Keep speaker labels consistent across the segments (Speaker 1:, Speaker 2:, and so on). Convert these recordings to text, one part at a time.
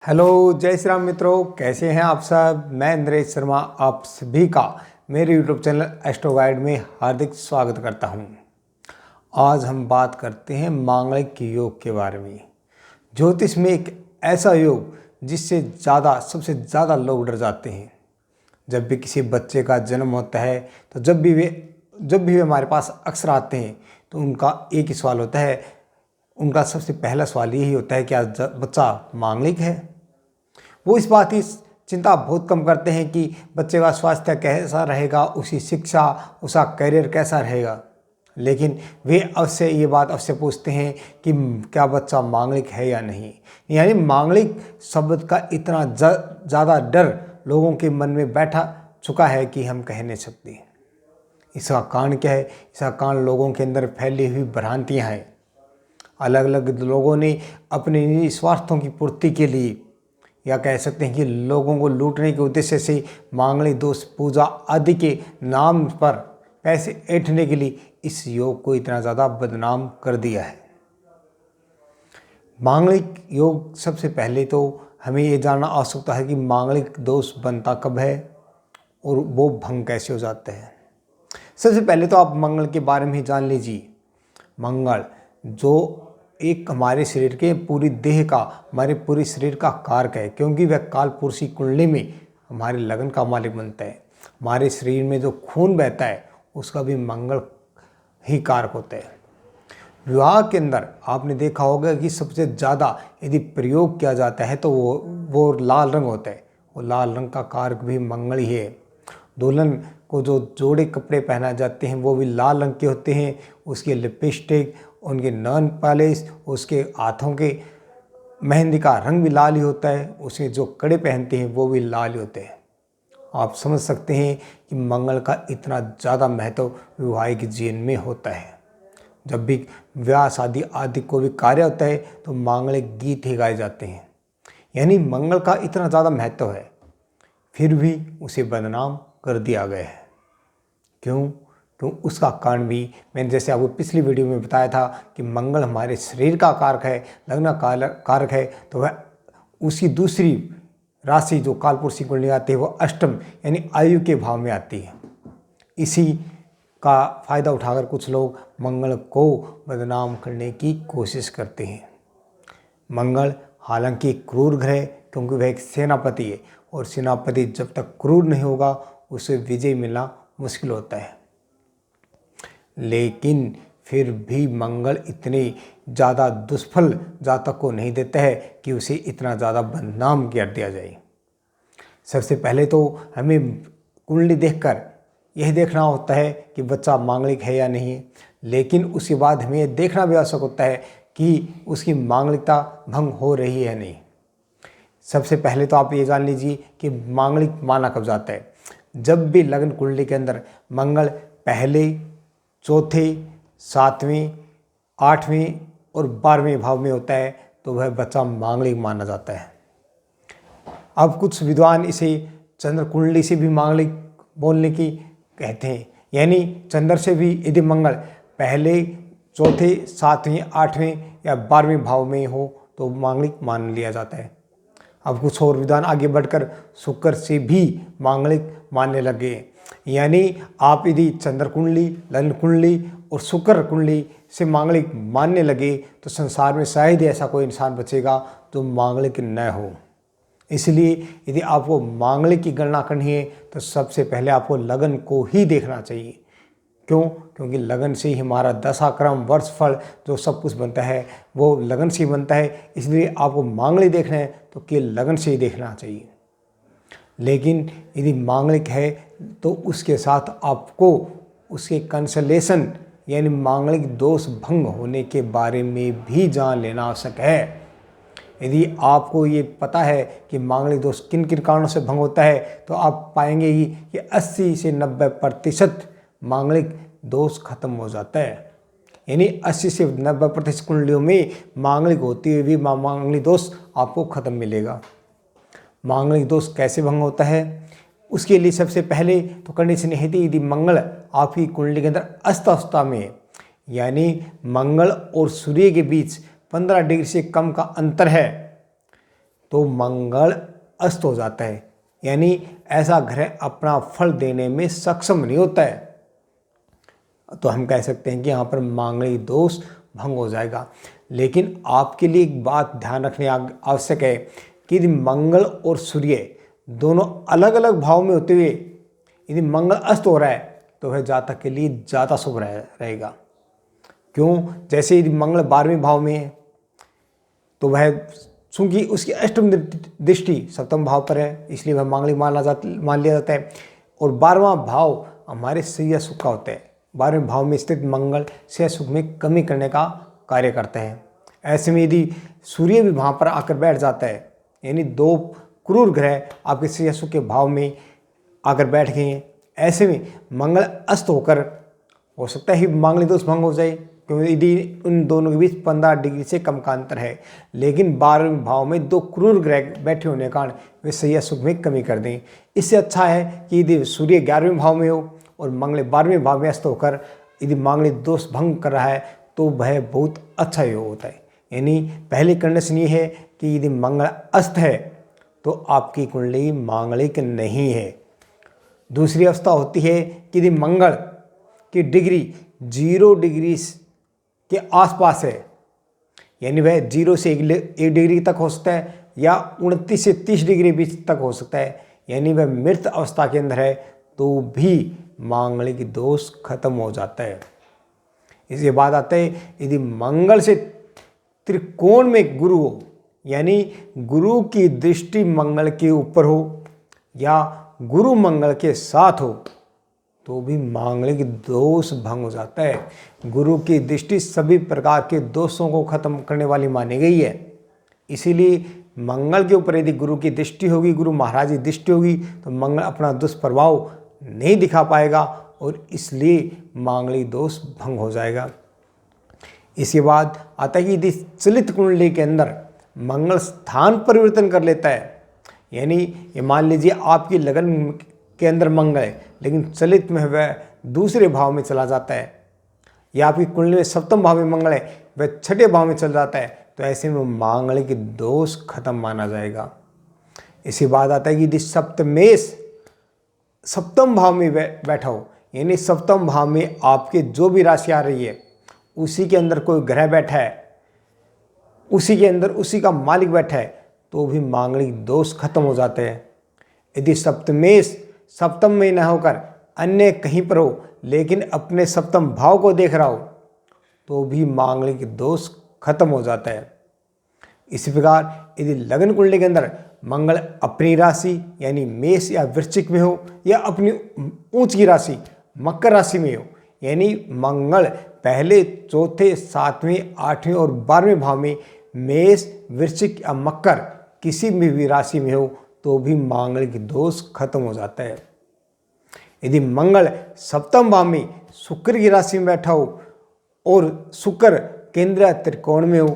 Speaker 1: Hello, जय श्री राम मित्रों। कैसे हैं आप सब। मैं नरेश शर्मा आप सभी का मेरे यूट्यूब चैनल एस्ट्रो गाइड में हार्दिक स्वागत करता हूं। आज हम बात करते हैं मांगलिक योग के बारे में। ज्योतिष में एक ऐसा योग जिससे सबसे ज़्यादा लोग डर जाते हैं। जब भी किसी बच्चे का जन्म होता है तो जब भी वे हमारे पास अक्सर आते हैं तो उनका एक ही सवाल होता है। उनका सबसे पहला सवाल यही होता है, क्या बच्चा मांगलिक है। वो इस बात की चिंता बहुत कम करते हैं कि बच्चे का स्वास्थ्य कैसा रहेगा, उसकी शिक्षा, उसका करियर कैसा रहेगा। लेकिन वे ये बात अवश्य पूछते हैं कि क्या बच्चा मांगलिक है या नहीं। यानी मांगलिक शब्द का इतना ज़्यादा डर लोगों के मन में बैठा चुका है कि हम कह नहीं सकते। इसका कारण क्या है? इसका कारण लोगों के अंदर फैली हुई भ्रांतियाँ हैं। अलग अलग लोगों ने अपने निजी स्वार्थों की पूर्ति के लिए, या कह सकते हैं कि लोगों को लूटने के उद्देश्य से, मांगलिक दोष पूजा आदि के नाम पर पैसे ऐंठने के लिए इस योग को इतना ज़्यादा बदनाम कर दिया है। मांगलिक योग, सबसे पहले तो हमें ये जानना आवश्यकता है कि मांगलिक दोष बनता कब है और वो भंग कैसे हो जाते हैं। सबसे पहले तो आप मंगल के बारे में ही जान लीजिए। मंगल जो एक हमारे शरीर के हमारे पूरे शरीर का कारक है, क्योंकि वह कालपुरुषी कुंडली में हमारे लगन का मालिक बनता है। हमारे शरीर में जो खून बहता है उसका भी मंगल ही कारक होता है। विवाह के अंदर आपने देखा होगा कि सबसे ज़्यादा यदि प्रयोग किया जाता है तो वो लाल रंग होता है। वो लाल रंग का कारक भी मंगल ही है। दुल्हन को जो जोड़े कपड़े पहनाए जाते हैं वो भी लाल रंग के होते हैं। उसके लिपस्टिक, उनके नैन पॉलिश, उसके हाथों के मेहंदी का रंग भी लाल ही होता है। उसके जो कड़े पहनते हैं वो भी लाल ही होते हैं। आप समझ सकते हैं कि मंगल का इतना ज़्यादा महत्व वैवाहिक जीवन में होता है। जब भी ब्याह शादी आदि को भी कार्य होता है तो मांगलिक गीत ही गाए जाते हैं। यानी मंगल का इतना ज़्यादा महत्व है, फिर भी उसे बदनाम कर दिया गया है। क्यों? तो उसका कारण भी मैंने जैसे आपको पिछली वीडियो में बताया था कि मंगल हमारे शरीर का कारक है, लग्न कारक है। तो वह उसकी दूसरी राशि जो कालपुरुषी कुंडली आती है वो अष्टम यानी आयु के भाव में आती है। इसी का फायदा उठाकर कुछ लोग मंगल को बदनाम करने की कोशिश करते हैं। मंगल हालांकि क्रूर ग्रह, क्योंकि वह एक सेनापति है और सेनापति जब तक क्रूर नहीं होगा उसे विजय मिलना मुश्किल होता है। लेकिन फिर भी मंगल इतने ज़्यादा दुष्फल जातक को नहीं देता है कि उसे इतना ज़्यादा बदनाम कर दिया जाए। सबसे पहले तो हमें कुंडली देखकर यह देखना होता है कि बच्चा मांगलिक है या नहीं। लेकिन उसके बाद हमें यह देखना भी आवश्यक होता है कि उसकी मांगलिकता भंग हो रही है नहीं। सबसे पहले तो आप ये जान लीजिए कि मांगलिक माना कब जाता है। जब भी लग्न कुंडली के अंदर मंगल पहले, चौथे, सातवें, आठवें और 12वें भाव में होता है तो वह बच्चा मांगलिक माना जाता है। अब कुछ विद्वान इसे चंद्र कुंडली से भी मांगलिक बोलने की कहते हैं। यानी चंद्र से भी यदि मंगल पहले, चौथे, सातवें, आठवें या 12वें भाव में हो तो मांगलिक मान लिया जाता है। अब कुछ और विद्वान आगे बढ़कर शुक्र से भी मांगलिक मानने लगे। यानी आप यदि चंद्र कुंडली, लग्न कुंडली और शुक्र कुंडली से मांगलिक मानने लगे तो संसार में शायद ऐसा कोई इंसान बचेगा जो मांगलिक न हो। इसलिए यदि आपको मांगलिक की गणना करनी है तो सबसे पहले आपको लगन को ही देखना चाहिए। क्यों? क्योंकि लगन से ही हमारा दशाक्रम, वर्षफल जो सब कुछ बनता है वो लगन से ही बनता है। इसलिए आपको मांगलिक देखना है तो केवल लगन से ही देखना चाहिए। लेकिन यदि मांगलिक है तो उसके साथ आपको उसके कंसलेशन यानी मांगलिक दोष भंग होने के बारे में भी जान लेना आवश्यक है। यदि आपको ये पता है कि मांगलिक दोष किन किन कारणों से भंग होता है तो आप पाएंगे ही कि 80 से 90% मांगलिक दोष खत्म हो जाता है। यानी 80 से 90% कुंडलियों में मांगलिक होती हुई भी मांगलिक दोष आपको खत्म मिलेगा। मांगलिक दोष कैसे भंग होता है? उसके लिए सबसे पहले तो कंडीशन यही थी, यदि मंगल आपकी कुंडली के अंदर अस्तावस्था में है, यानी मंगल और सूर्य के बीच 15 डिग्री से कम का अंतर है, तो मंगल अस्त हो जाता है, यानी ऐसा ग्रह अपना फल देने में सक्षम नहीं होता है। तो हम कह सकते हैं कि यहाँ पर मांगलिक दोष भंग हो जाएगा। लेकिन आपके लिए एक बात ध्यान रखने आवश्यक है कि यदि मंगल और सूर्य दोनों अलग अलग भाव में होते हुए यदि मंगल अस्त हो रहा है तो वह जातक के लिए ज़्यादा शुभ रहेगा। क्यों? जैसे यदि मंगल 12वें भाव में है तो वह चूंकि उसकी अष्टम दृष्टि सप्तम भाव पर है, इसलिए वह मांगलिक मान लिया जाता है। और 12वां भाव हमारे सैया सुख का होता है। 12वें भाव में स्थित मंगल सैया सुख में कमी करने का कार्य करते हैं। ऐसे में यदि सूर्य भी वहाँ पर आकर बैठ जाता है, यानी 2 क्रूर ग्रह आपके सैया सुख के भाव में आकर बैठ गए हैं, ऐसे में मंगल अस्त होकर हो सकता है मांगलिक दोष भंग हो जाए, क्योंकि यदि उन दोनों के बीच 15 डिग्री से कम का अंतर है। लेकिन 12वें भाव में 2 क्रूर ग्रह बैठे होने के कारण वे सैया सुख में कमी कर दें। इससे अच्छा है कि यदि सूर्य 11वें भाव में हो और मंगल 12वें भाव में अस्त होकर यदि मांगलिक दोष भंग कर रहा है तो वह बहुत अच्छा योग होता है। यानी पहली कंडीशन ये है कि यदि मंगल अस्त है तो आपकी कुंडली मांगलिक नहीं है। दूसरी अवस्था होती है कि यदि मंगल की डिग्री 0 डिग्री के आसपास है, यानी वह 0 से 1 डिग्री तक हो सकता है या 29 से 30 डिग्री बीच तक हो सकता है, यानी वह मृत अवस्था के अंदर है, तो भी मांगलिक दोष खत्म हो जाता है। इसके बाद आता है यदि मंगल से त्रिकोण में गुरु हो, यानी गुरु की दृष्टि मंगल के ऊपर हो या गुरु मंगल के साथ हो, तो भी मांगलिक दोष भंग हो जाता है। गुरु की दृष्टि सभी प्रकार के दोषों को खत्म करने वाली मानी गई है। इसीलिए मंगल के ऊपर यदि गुरु की दृष्टि होगी, गुरु महाराज की दृष्टि होगी, तो मंगल अपना दुष्प्रभाव नहीं दिखा पाएगा और इसलिए मांगलिक दोष भंग हो जाएगा। इसके बाद आता है कि यदि चलित कुंडली के अंदर मंगल स्थान परिवर्तन कर लेता है, यानी ये मान लीजिए आपकी लगन के अंदर मंगल है लेकिन चलित में वह दूसरे भाव में चला जाता है, या आपकी कुंडली में सप्तम भाव में मंगल है वह 6ठे भाव में चल जाता है, तो ऐसे में मांगलिक दोष खत्म माना जाएगा। इसी बाद आता है कि यदि सप्तमेश सप्तम भाव में बैठा हो, यानी सप्तम भाव में आपके जो भी राशि आ रही है उसी के अंदर कोई ग्रह बैठा है, उसी के अंदर उसी का मालिक बैठा है, तो भी मांगलिक दोष खत्म हो जाते हैं। यदि सप्तमेश सप्तम में न होकर अन्य कहीं पर हो लेकिन अपने सप्तम भाव को देख रहा हो, तो भी मांगलिक दोष खत्म हो जाता है। इसी प्रकार यदि लगन कुंडली के अंदर मंगल अपनी राशि यानी मेष या वृश्चिक में हो या अपनी ऊंच की राशि मकर राशि में हो, यानी मंगल पहले, चौथे, 7वें, 8वें और 12वें भाव में मेष, वृश्चिक या मकर किसी भी राशि में हो, तो भी मांगलिक दोष खत्म हो जाता है। यदि मंगल सप्तम भाव में शुक्र की राशि में बैठा हो और शुक्र केंद्र त्रिकोण में हो,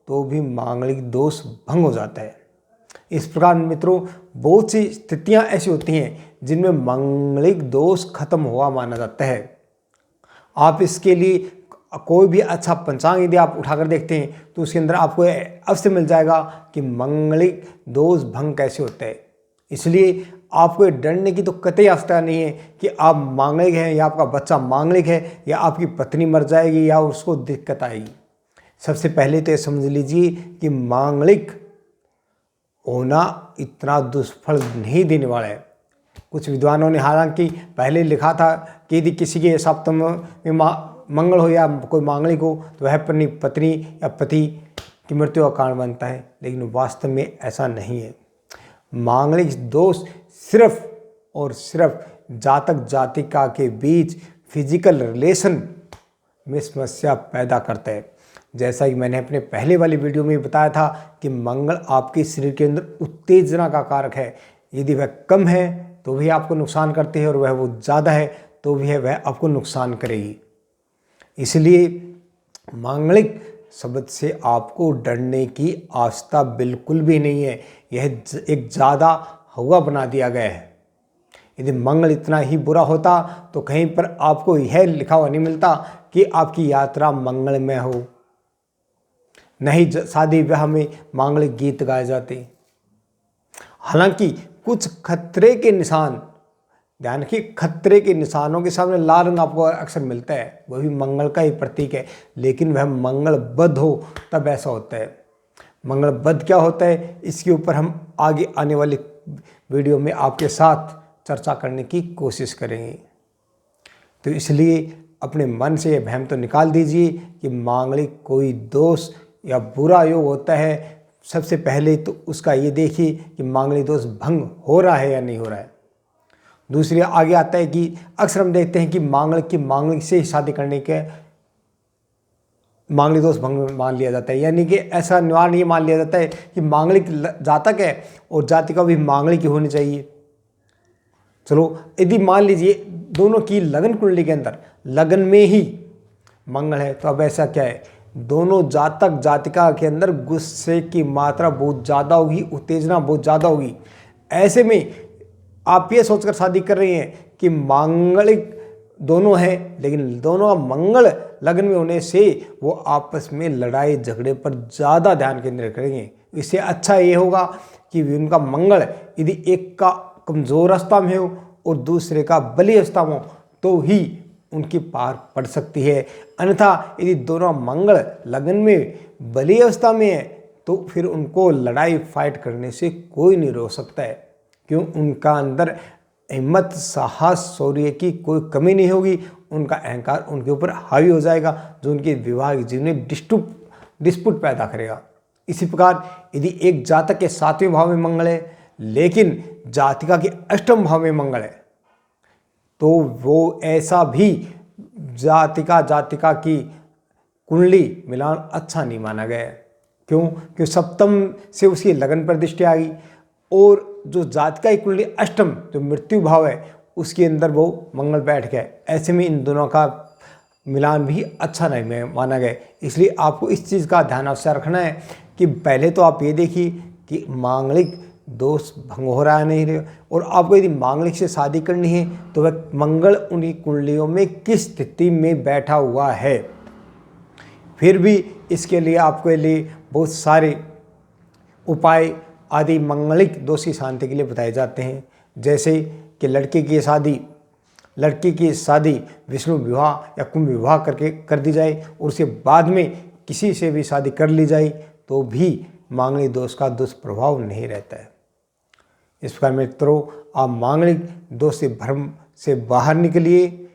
Speaker 1: तो भी मांगलिक दोष भंग हो जाता है। इस प्रकार मित्रों बहुत सी स्थितियां ऐसी होती हैं जिनमें मांगलिक दोष खत्म हुआ माना जाता है। आप इसके लिए कोई भी अच्छा पंचांग यदि आप उठाकर देखते हैं तो उसके अंदर आपको अवश्य मिल जाएगा कि मांगलिक दोष भंग कैसे होता है। इसलिए आपको डरने की तो कतई आवश्यकता नहीं है कि आप मांगलिक हैं या आपका बच्चा मांगलिक है या आपकी पत्नी मर जाएगी या उसको दिक्कत आएगी। सबसे पहले तो ये समझ लीजिए कि मांगलिक होना इतना दुष्फल नहीं देने वाला है। कुछ विद्वानों ने हालांकि पहले लिखा था कि यदि किसी के सप्तम में मंगल हो या कोई मांगलिक हो तो वह अपनी पत्नी या पति की मृत्यु का कारण बनता है, लेकिन वास्तव में ऐसा नहीं है। मांगलिक दोष सिर्फ और सिर्फ जातक जातिका के बीच फिजिकल रिलेशन में समस्या पैदा करता है। जैसा कि मैंने अपने पहले वाली वीडियो में बताया था कि मंगल आपके शरीर के अंदर उत्तेजना का कारक है। यदि वह कम है तो भी आपको नुकसान करती है और वो ज़्यादा है तो भी वह आपको नुकसान करेगी। इसलिए मांगलिक शब्द से आपको डरने की आवश्यकता बिल्कुल भी नहीं है। यह एक ज़्यादा हवा बना दिया गया है। यदि मंगल इतना ही बुरा होता तो कहीं पर आपको यह लिखा हुआ नहीं मिलता कि आपकी यात्रा मंगल में हो, नहीं शादी विवाह में मांगलिक गीत गाए जाते। हालांकि कुछ खतरे के निशान, ध्यान रखिए, खतरे के निशानों के सामने लाल रंग आपको अक्सर मिलता है, वह भी मंगल का ही प्रतीक है, लेकिन वह मंगल बुध हो तब ऐसा होता है। मंगल बुध क्या होता है, इसके ऊपर हम आगे आने वाली वीडियो में आपके साथ चर्चा करने की कोशिश करेंगे। तो इसलिए अपने मन से यह भ्रम तो निकाल दीजिए कि मांगलिक कोई दोष या बुरा योग होता है। सबसे पहले तो उसका ये देखिए कि मांगलिक दोष भंग हो रहा है या नहीं हो रहा है। दूसरी आगे आता है कि अक्सर हम देखते हैं कि मांगलिक से ही शादी करने के मांगलिक दोष भंग मान लिया जाता है, यानी कि ऐसा निवारण ये मान लिया जाता है कि मांगलिक जातक है और जातिका भी मांगलिक ही होनी चाहिए। चलो, यदि मान लीजिए दोनों की लगन कुंडली के अंदर लगन में ही मंगल है, तो अब ऐसा क्या है, दोनों जातक जातिका के अंदर गुस्से की मात्रा बहुत ज़्यादा होगी, उत्तेजना बहुत ज़्यादा होगी। ऐसे में आप ये सोचकर शादी कर रही हैं कि मांगलिक दोनों हैं, लेकिन दोनों का मंगल लगन में होने से वो आपस में लड़ाई झगड़े पर ज़्यादा ध्यान केंद्रित करेंगे। इससे अच्छा ये होगा कि उनका मंगल यदि एक का कमज़ोर अवस्था में हो और दूसरे का बली अवस्था में हो तो ही उनकी पार पड़ सकती है। अन्यथा यदि दोनों मंगल लगन में बली अवस्था में है तो फिर उनको लड़ाई फाइट करने से कोई नहीं रोक सकता है। क्यों? उनका अंदर हिम्मत, साहस, शौर्य की कोई कमी नहीं होगी। उनका अहंकार उनके ऊपर हावी हो जाएगा, जो उनके विवाह जीवन में डिस्प्यूट पैदा करेगा। इसी प्रकार यदि एक जातक के 7वें भाव में मंगल है लेकिन जातिका के 8वें भाव में मंगल है, तो वो ऐसा भी जातिका की कुंडली मिलान अच्छा नहीं माना गया है। क्यों? क्योंकि सप्तम से उसकी लगन पर दृष्टि आ गई और जो जातिका की कुंडली 8म जो मृत्यु भाव है उसके अंदर वो मंगल बैठ गया। ऐसे में इन दोनों का मिलान भी अच्छा नहीं माना गया। इसलिए आपको इस चीज़ का ध्यान अवश्य रखना है कि पहले तो आप ये देखिए कि मांगलिक दोष भंग हो रहा है नहीं रहा, और आपको यदि मांगलिक से शादी करनी है तो वह मंगल उन्हीं कुंडलियों में किस स्थिति में बैठा हुआ है। फिर भी इसके लिए आपके लिए बहुत सारे उपाय आदि मंगलिक दोष की शांति के लिए बताए जाते हैं, जैसे कि लड़की की शादी विष्णु विवाह या कुंभ विवाह करके कर दी जाए और उसके बाद में किसी से भी शादी कर ली जाए तो भी मांगलिक दोष का दुष्प्रभाव नहीं रहता है। इस प्रकार मित्रों, आप मांगलिक दोष से भ्रम से बाहर निकलिए,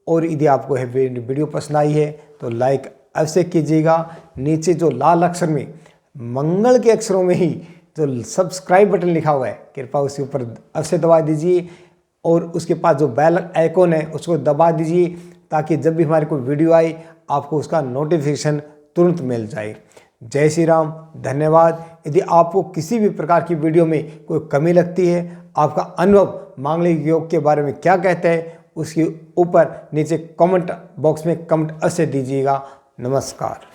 Speaker 1: और यदि आपको यह वीडियो पसंद आई है तो लाइक अवश्य कीजिएगा। नीचे जो लाल अक्षर में मंगल के अक्षरों में ही जो सब्सक्राइब बटन लिखा हुआ है, कृपया उसके ऊपर अवश्य दबा दीजिए, और उसके पास जो बेल आइकॉन है उसको दबा दीजिए, ताकि जब भी हमारे कोई वीडियो आए आपको उसका नोटिफिकेशन तुरंत मिल जाए। जय श्री राम, धन्यवाद। यदि आपको किसी भी प्रकार की वीडियो में कोई कमी लगती है, आपका अनुभव मांगलिक योग के बारे में क्या कहता है, उसके ऊपर नीचे कमेंट बॉक्स में कमेंट अवश्य दीजिएगा। नमस्कार।